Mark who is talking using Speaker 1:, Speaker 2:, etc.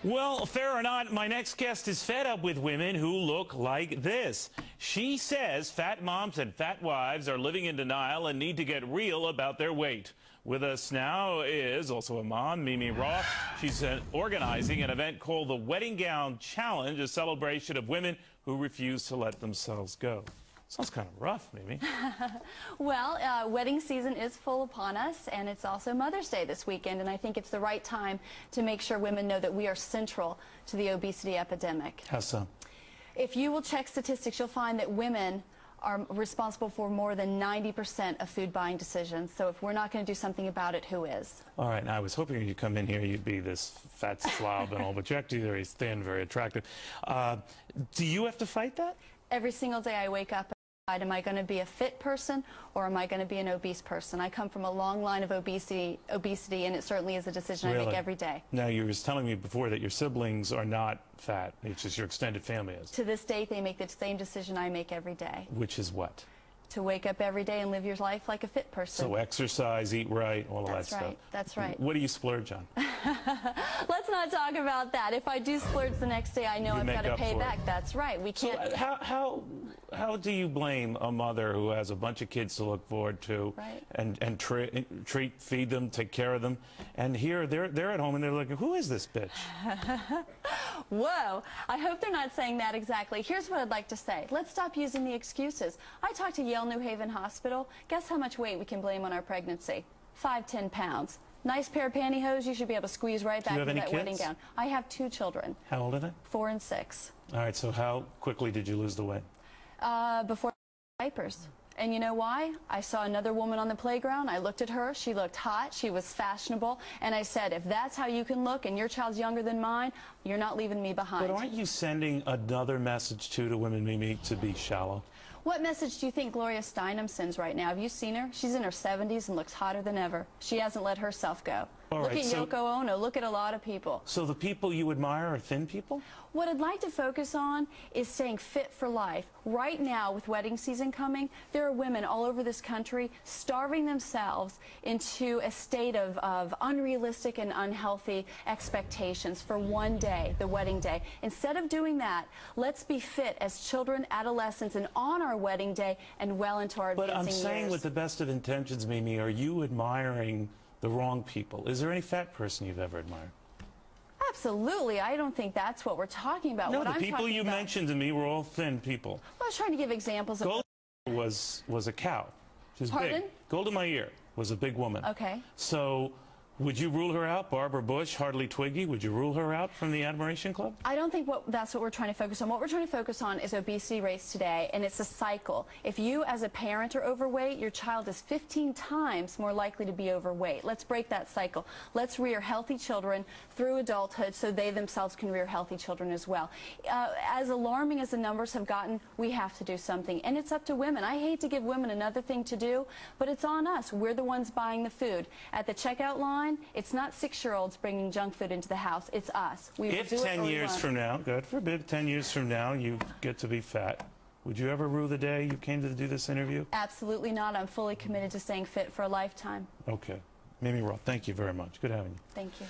Speaker 1: Well, fair or not, my next guest is fed up with women who look like this. She says fat moms and fat wives are living in denial and need to get real about their weight. With us now is also a mom, MeMe Roth. She's organizing an event called the Wedding Gown Challenge, a celebration of women who refuse to let themselves go. Sounds kind of rough, MeMe.
Speaker 2: Well, wedding season is full upon us, and it's also Mother's Day this weekend, and I think it's the right time to make sure women know that we are central to the obesity epidemic.
Speaker 1: How so?
Speaker 2: If you will check statistics, you'll find that women are responsible for more than 90% of food buying decisions. So if we're not going to do something about it, who is?
Speaker 1: All right, now I was hoping you'd come in here, you'd be this fat slob and all, but you're actually very thin, very attractive. Do you have to fight that?
Speaker 2: Every single day I wake up, am I going to be a fit person or am I going to be an obese person? I come from a long line of obesity, and it certainly is a decision I make every day.
Speaker 1: Now, you were telling me before that your siblings are not fat. It's just your extended family is.
Speaker 2: To this date, they make the same decision I make every day.
Speaker 1: Which is what?
Speaker 2: To wake up every day and live your life like a fit person.
Speaker 1: So exercise, eat right, all of that stuff.
Speaker 2: That's right. That's right.
Speaker 1: What do you splurge on?
Speaker 2: Let's not talk about that. If I do splurge the next day, I know I've got to pay back. That's right. We can't.
Speaker 1: So how do you blame a mother who has a bunch of kids to look forward to, and feed them, take care of them, and here they're at home and they're looking, who is this bitch?
Speaker 2: Whoa! I hope they're not saying that exactly. Here's what I'd like to say. Let's stop using the excuses. I talked to Yale New Haven Hospital. Guess how much weight we can blame on our pregnancy? 5–10 pounds. Nice pair of pantyhose, you should be able to squeeze right back into that wedding gown. I have 2 children.
Speaker 1: How old are they?
Speaker 2: 4 and 6.
Speaker 1: All right, so how quickly did you lose the weight?
Speaker 2: Before diapers. And you know why? I saw another woman on the playground. I looked at her. She looked hot. She was fashionable. And I said, if that's how you can look and your child's younger than mine, you're not leaving me behind.
Speaker 1: But aren't you sending another message to women, MeMe, to be shallow?
Speaker 2: What message do you think Gloria Steinem sends right now? Have you seen her? She's in her 70s and looks hotter than ever. She hasn't let herself go. Look at Yoko Ono. Look at a lot of people.
Speaker 1: So the people you admire are thin people?
Speaker 2: What I'd like to focus on is staying fit for life. Right now, with wedding season coming, there are women all over this country starving themselves into a state of unrealistic and unhealthy expectations for one day, the wedding day. Instead of doing that, let's be fit as children, adolescents, and on our wedding day and well into our advancing years.
Speaker 1: But I'm saying with the best of intentions, MeMe, are you admiring the wrong people? Is there any fat person you've ever admired?
Speaker 2: Absolutely. I don't think that's what we're talking about.
Speaker 1: No, the people you mentioned to me were all thin people.
Speaker 2: I was trying to give examples of...
Speaker 1: Golda was a cow. She's big. Golda Meir was a big woman.
Speaker 2: Okay.
Speaker 1: So would you rule her out? Barbara Bush, Hardly Twiggy, would you rule her out from the Admiration Club?
Speaker 2: I don't think that's what we're trying to focus on. What we're trying to focus on is obesity rates today, and it's a cycle. If you, as a parent, are overweight, your child is 15 times more likely to be overweight. Let's break that cycle. Let's rear healthy children through adulthood so they themselves can rear healthy children as well. As alarming as the numbers have gotten, we have to do something, and it's up to women. I hate to give women another thing to do, but it's on us. We're the ones buying the food. At the checkout line, it's not 6-year-olds bringing junk food into the house. It's us.
Speaker 1: If 10 years from now, God forbid, 10 years from now, you get to be fat, would you ever rue the day you came to do this interview?
Speaker 2: Absolutely not. I'm fully committed to staying fit for a lifetime.
Speaker 1: Okay. MeMe Roth, thank you very much. Good having you.
Speaker 2: Thank you.